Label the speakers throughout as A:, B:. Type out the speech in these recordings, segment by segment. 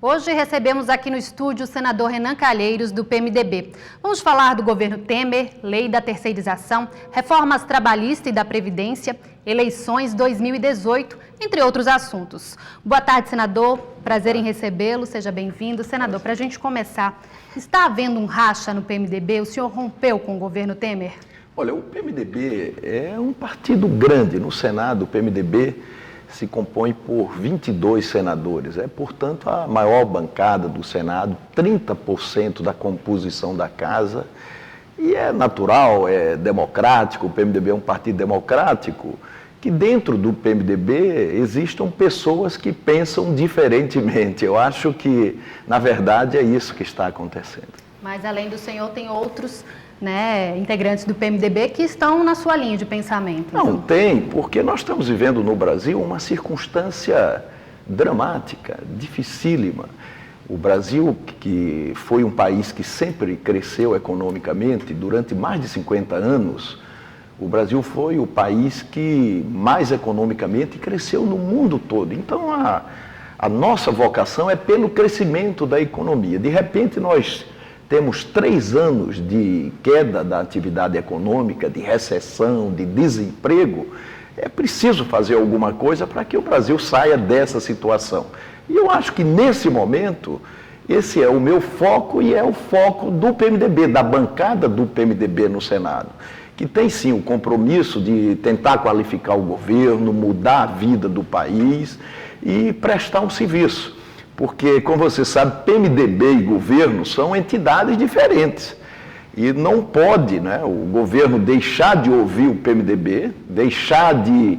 A: Hoje recebemos aqui no estúdio o senador Renan Calheiros, do PMDB. Vamos falar do governo Temer, lei da terceirização, reformas trabalhista e da Previdência, eleições 2018, entre outros assuntos. Boa tarde, senador. Prazer em recebê-lo. Seja bem-vindo. Senador, para a gente começar, está havendo um racha no PMDB? O senhor rompeu com o governo Temer?
B: Olha, o PMDB é um partido grande. No Senado, o PMDB se compõe por 22 senadores. É, portanto, a maior bancada do Senado, 30% da composição da casa. E é natural, é democrático, o PMDB é um partido democrático, que dentro do PMDB existam pessoas que pensam diferentemente. Eu acho que, na verdade, é isso que está acontecendo.
A: Mas, além do senhor, tem outros integrantes do PMDB que estão na sua linha de pensamento.
B: Não, tem, porque nós estamos vivendo no Brasil uma circunstância dramática, dificílima. O Brasil, que foi um país que sempre cresceu economicamente durante mais de 50 anos, o Brasil foi o país que mais economicamente cresceu no mundo todo. Então, a nossa vocação é pelo crescimento da economia. De repente, nós temos 3 anos de queda da atividade econômica, de recessão, de desemprego. É preciso fazer alguma coisa para que o Brasil saia dessa situação. E eu acho que, nesse momento, esse é o meu foco e é o foco do PMDB, da bancada do PMDB no Senado, que tem, sim, o compromisso de tentar qualificar o governo, mudar a vida do país e prestar um serviço. Porque, como você sabe, PMDB e governo são entidades diferentes. E não pode, o governo deixar de ouvir o PMDB, deixar de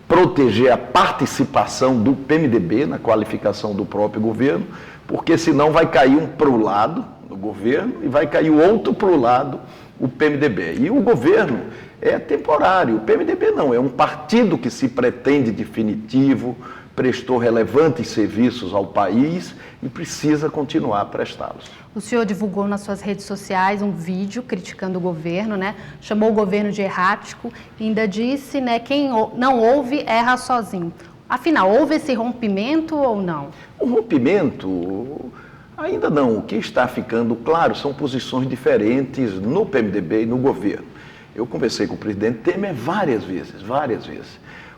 B: proteger a participação do PMDB na qualificação do próprio governo, porque senão vai cair um para o lado do governo e vai cair o outro para o lado, o PMDB. E o governo é temporário, o PMDB não, é um partido que se pretende definitivo, prestou relevantes serviços ao país e precisa continuar a prestá-los.
A: O senhor divulgou nas suas redes sociais um vídeo criticando o governo, chamou o governo de errático e ainda disse, quem não ouve erra sozinho. Afinal, houve esse rompimento ou não?
B: O rompimento, ainda não. O que está ficando claro são posições diferentes no PMDB e no governo. Eu conversei com o presidente Temer várias vezes.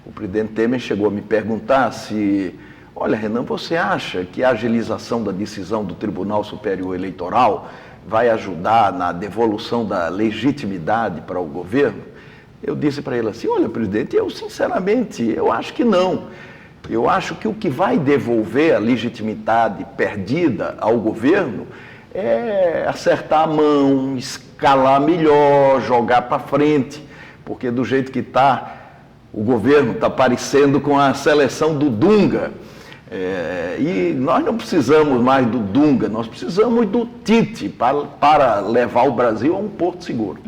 B: O presidente Temer chegou a me perguntar se, olha, Renan, você acha que a agilização da decisão do Tribunal Superior Eleitoral vai ajudar na devolução da legitimidade para o governo? Eu disse para ele assim, olha, presidente, sinceramente, eu acho que não. Eu acho que o que vai devolver a legitimidade perdida ao governo é acertar a mão, escalar melhor, jogar para frente, porque do jeito que está, o governo está parecendo com a seleção do Dunga. E nós não precisamos mais do Dunga, nós precisamos do Tite para levar o Brasil a um porto seguro.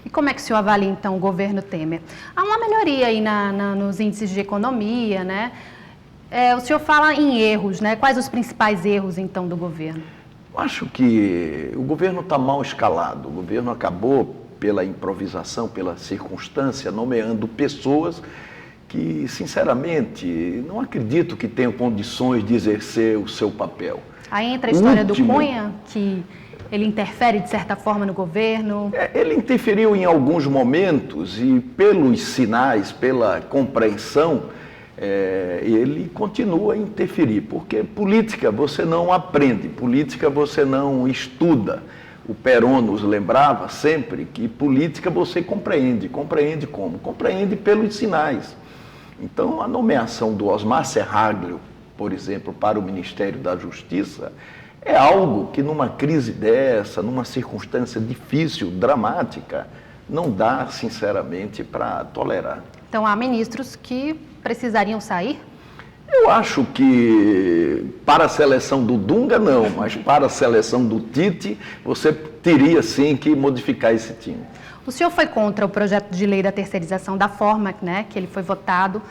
A: E como é que o senhor avalia, então, o governo Temer? Há uma melhoria aí nos índices de economia, o senhor fala em erros, Quais os principais erros, então, do governo?
B: Eu acho que o governo está mal escalado. O governo acabou, pela improvisação, pela circunstância, nomeando pessoas que, sinceramente, não acredito que tenham condições de exercer o seu papel.
A: Aí entra a história do Cunha, que ele interfere, de certa forma, no governo?
B: Ele interferiu em alguns momentos e, pelos sinais, pela compreensão, ele continua a interferir, porque política você não aprende, política você não estuda. O Perón nos lembrava sempre que política você compreende. Compreende como? Compreende pelos sinais. Então, a nomeação do Osmar Serraglio, por exemplo, para o Ministério da Justiça, é algo que numa crise dessa, numa circunstância difícil, dramática, não dá, sinceramente, para tolerar.
A: Então, há ministros que precisariam sair?
B: Eu acho que para a seleção do Dunga não, mas para a seleção do Tite, você teria sim que modificar esse time.
A: O senhor foi contra o projeto de lei da terceirização da forma que ele foi votado,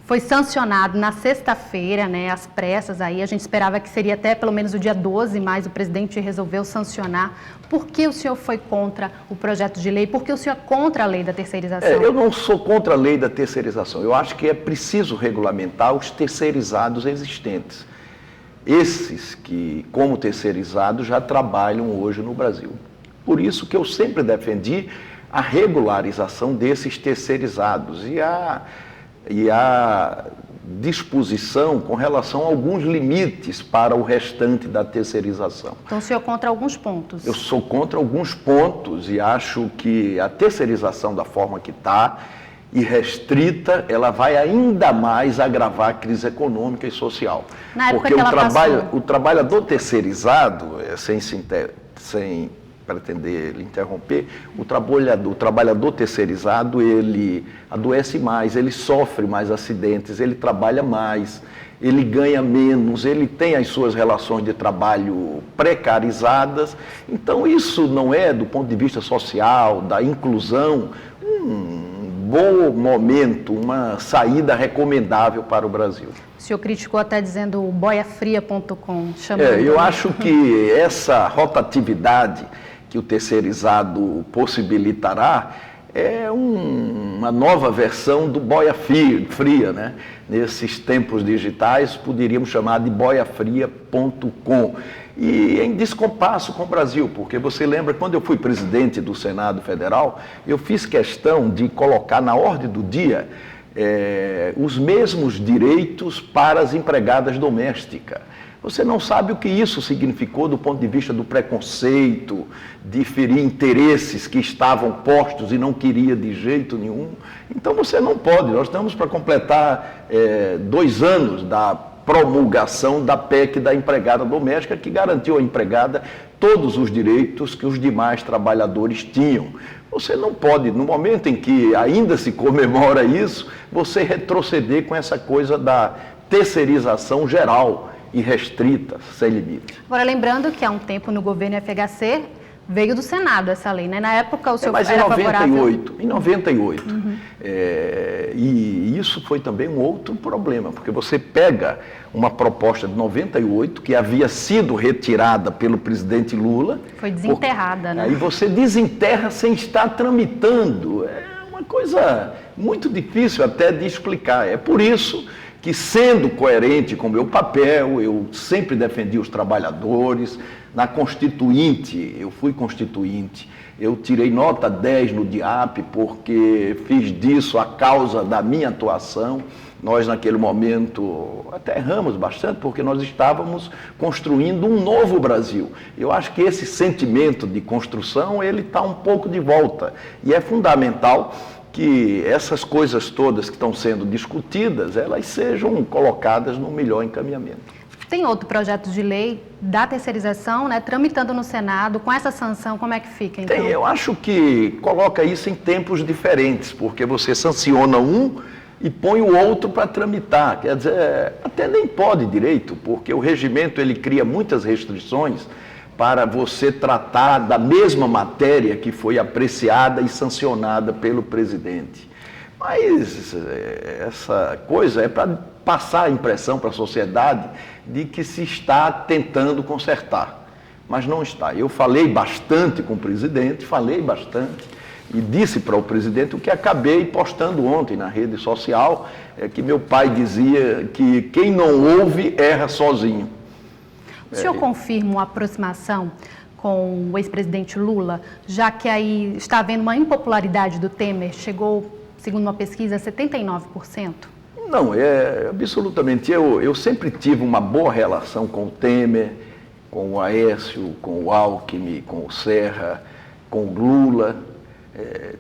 A: foi sancionado na sexta-feira, às pressas, aí a gente esperava que seria até pelo menos o dia 12, mas o presidente resolveu sancionar. Por que o senhor foi contra o projeto de lei? Por que o senhor é contra a lei da terceirização?
B: Eu não sou contra a lei da terceirização. Eu acho que é preciso regulamentar os terceirizados existentes. esses que, como terceirizados, já trabalham hoje no Brasil. Por isso que eu sempre defendi a regularização desses terceirizados e a disposição com relação a alguns limites para o restante da terceirização.
A: Então, o senhor é contra alguns pontos?
B: Eu sou contra alguns pontos e acho que a terceirização da forma que está, e restrita, ela vai ainda mais agravar a crise econômica e social.
A: Na época
B: porque
A: que ela
B: o trabalhador terceirizado, sem pretender lhe interromper, o trabalhador terceirizado, ele adoece mais, ele sofre mais acidentes, ele trabalha mais, ele ganha menos, ele tem as suas relações de trabalho precarizadas. Então, isso não é, do ponto de vista social, da inclusão, bom momento, uma saída recomendável para o Brasil.
A: O senhor criticou até dizendo o boiafria.com.
B: Eu acho que essa rotatividade que o terceirizado possibilitará é uma nova versão do boia fria, né? Nesses tempos digitais, poderíamos chamar de boiafria.com. E em descompasso com o Brasil, porque você lembra, quando eu fui presidente do Senado Federal, eu fiz questão de colocar na ordem do dia os mesmos direitos para as empregadas domésticas. Você não sabe o que isso significou do ponto de vista do preconceito, de ferir interesses que estavam postos e não queria de jeito nenhum. Então você não pode, nós estamos para completar 2 anos da promulgação da PEC da empregada doméstica, que garantiu à empregada todos os direitos que os demais trabalhadores tinham. Você não pode, no momento em que ainda se comemora isso, você retroceder com essa coisa da terceirização geral e restrita, sem limite.
A: Agora, lembrando que há um tempo no governo FHC veio do Senado essa lei, né? Na época o senhor era favorável...
B: Em 98. E isso foi também um outro problema, porque você pega uma proposta de 98 que havia sido retirada pelo presidente Lula.
A: Foi desenterrada, né?
B: Aí você desenterra sem estar tramitando. É uma coisa muito difícil até de explicar. É por isso que, sendo coerente com o meu papel, eu sempre defendi os trabalhadores. Na Constituinte, eu fui constituinte, eu tirei nota 10 no DIAP porque fiz disso a causa da minha atuação. Nós, naquele momento, até erramos bastante porque nós estávamos construindo um novo Brasil. Eu acho que esse sentimento de construção, ele está um pouco de volta. E é fundamental que essas coisas todas que estão sendo discutidas, elas sejam colocadas no melhor encaminhamento.
A: Tem outro projeto de lei da terceirização, né, tramitando no Senado, com essa sanção, como é que fica, então?
B: Eu acho que coloca isso em tempos diferentes, porque você sanciona um e põe o outro para tramitar. Quer dizer, até nem pode direito, porque o regimento ele cria muitas restrições para você tratar da mesma matéria que foi apreciada e sancionada pelo presidente. Mas essa coisa é para passar a impressão para a sociedade de que se está tentando consertar, mas não está. Eu falei bastante com o presidente, e disse para o presidente o que acabei postando ontem na rede social, que meu pai dizia que quem não ouve erra sozinho.
A: O senhor confirma uma aproximação com o ex-presidente Lula, já que aí está havendo uma impopularidade do Temer, chegou, segundo uma pesquisa, a 79%?
B: Não, absolutamente. Eu sempre tive uma boa relação com o Temer, com o Aécio, com o Alckmin, com o Serra, com o Lula,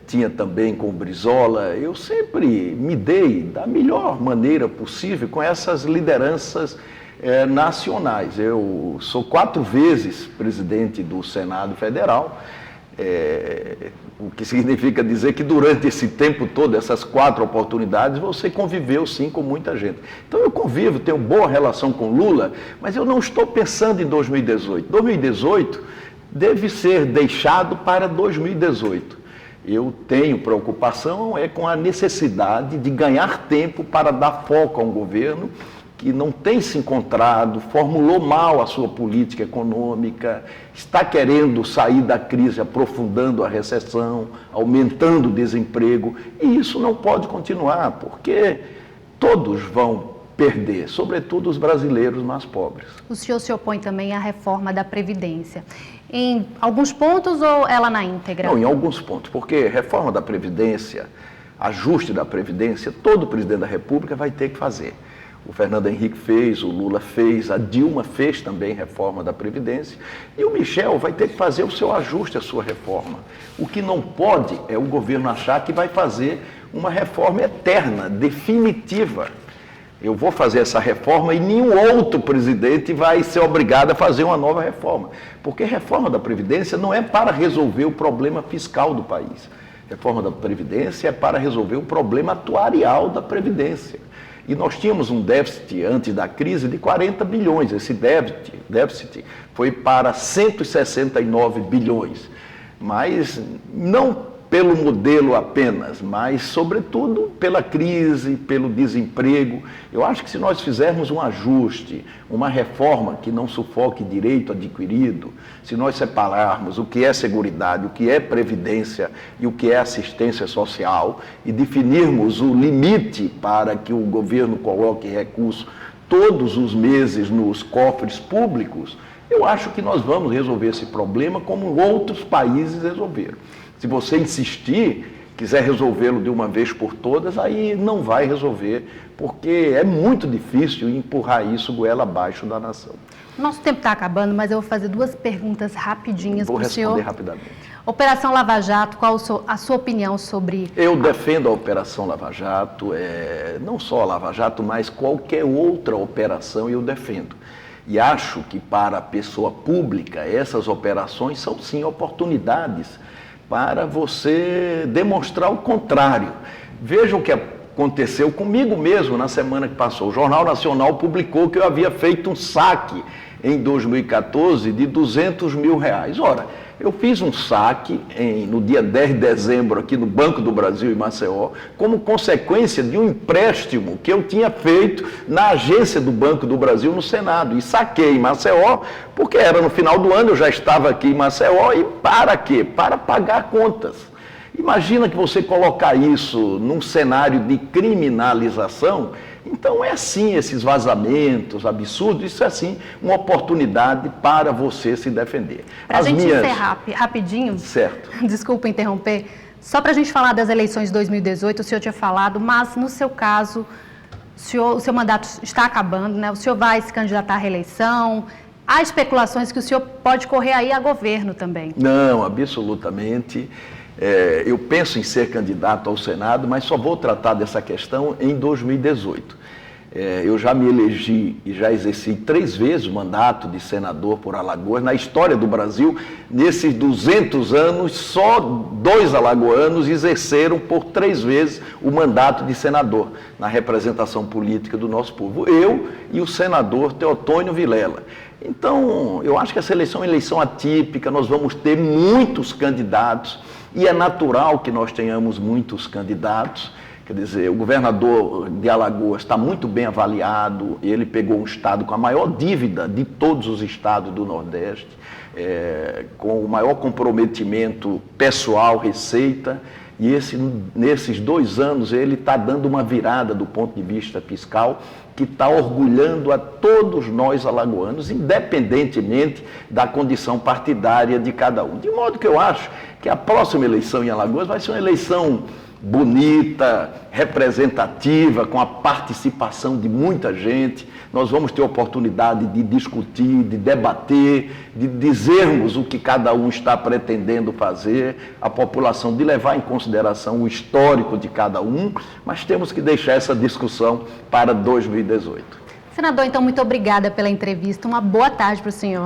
B: tinha também com o Brizola. Eu sempre me dei da melhor maneira possível com essas lideranças nacionais. Eu sou 4 vezes presidente do Senado Federal, o que significa dizer que durante esse tempo todo, essas 4 oportunidades, você conviveu sim com muita gente. Então eu convivo, tenho boa relação com Lula, mas eu não estou pensando em 2018. 2018 deve ser deixado para 2018. Eu tenho preocupação com a necessidade de ganhar tempo para dar foco a um governo que não tem se encontrado, formulou mal a sua política econômica, está querendo sair da crise, aprofundando a recessão, aumentando o desemprego, e isso não pode continuar, porque todos vão perder, sobretudo os brasileiros mais pobres.
A: O senhor se opõe também à reforma da Previdência. Em alguns pontos ou ela na íntegra?
B: Não, em alguns pontos, porque reforma da Previdência, ajuste da Previdência, todo presidente da República vai ter que fazer. O Fernando Henrique fez, o Lula fez, a Dilma fez também reforma da Previdência e o Michel vai ter que fazer o seu ajuste, a sua reforma. O que não pode é o governo achar que vai fazer uma reforma eterna, definitiva. Eu vou fazer essa reforma e nenhum outro presidente vai ser obrigado a fazer uma nova reforma. Porque reforma da Previdência não é para resolver o problema fiscal do país. Reforma da Previdência é para resolver o problema atuarial da Previdência. E nós tínhamos um déficit antes da crise de 40 bilhões. Esse déficit foi para 169 bilhões. Mas não pelo modelo apenas, mas sobretudo pela crise, pelo desemprego. Eu acho que se nós fizermos um ajuste, uma reforma que não sufoque direito adquirido, se nós separarmos o que é seguridade, o que é previdência e o que é assistência social e definirmos o limite para que o governo coloque recursos todos os meses nos cofres públicos, eu acho que nós vamos resolver esse problema como outros países resolveram. Se você insistir, quiser resolvê-lo de uma vez por todas, aí não vai resolver, porque é muito difícil empurrar isso goela abaixo da nação.
A: Nosso tempo está acabando, mas eu vou fazer duas perguntas rapidinhas para o senhor.
B: Vou responder rapidamente.
A: Operação Lava Jato, qual a sua opinião sobre...
B: Eu defendo a Operação Lava Jato, não só a Lava Jato, mas qualquer outra operação eu defendo. E acho que para a pessoa pública, essas operações são sim oportunidades para você demonstrar o contrário. Veja o que aconteceu comigo mesmo na semana que passou. O Jornal Nacional publicou que eu havia feito um saque em 2014 de R$200 mil. Ora, eu fiz um saque no dia 10 de dezembro aqui no Banco do Brasil em Maceió, como consequência de um empréstimo que eu tinha feito na agência do Banco do Brasil no Senado. E saquei em Maceió, porque era no final do ano, eu já estava aqui em Maceió, e para quê? Para pagar contas. Imagina que você colocar isso num cenário de criminalização. Então é assim, esses vazamentos absurdos, isso é assim, uma oportunidade para você se defender.
A: Para a gente encerrar rapidinho,
B: certo.
A: Desculpa interromper, só para a gente falar das eleições de 2018, o senhor tinha falado, mas no seu caso, o seu mandato está acabando, né? O senhor vai se candidatar à reeleição, há especulações que o senhor pode correr aí a governo também.
B: Não, absolutamente. Eu penso em ser candidato ao Senado, mas só vou tratar dessa questão em 2018. Eu já me elegi e já exerci 3 vezes o mandato de senador por Alagoas. Na história do Brasil, nesses 200 anos, só 2 alagoanos exerceram por 3 vezes o mandato de senador na representação política do nosso povo. Eu e o senador Teotônio Vilela. Então, eu acho que essa eleição é uma eleição atípica, nós vamos ter muitos candidatos e é natural que nós tenhamos muitos candidatos. Quer dizer, o governador de Alagoas está muito bem avaliado, ele pegou um estado com a maior dívida de todos os estados do Nordeste, com o maior comprometimento pessoal, receita, e nesses 2 anos ele está dando uma virada do ponto de vista fiscal que está orgulhando a todos nós alagoanos, independentemente da condição partidária de cada um. De modo que eu acho que a próxima eleição em Alagoas vai ser uma eleição bonita, representativa, com a participação de muita gente. Nós vamos ter oportunidade de discutir, de debater, de dizermos o que cada um está pretendendo fazer, a população de levar em consideração o histórico de cada um, mas temos que deixar essa discussão para 2018.
A: Senador, então, muito obrigada pela entrevista. Uma boa tarde para o senhor.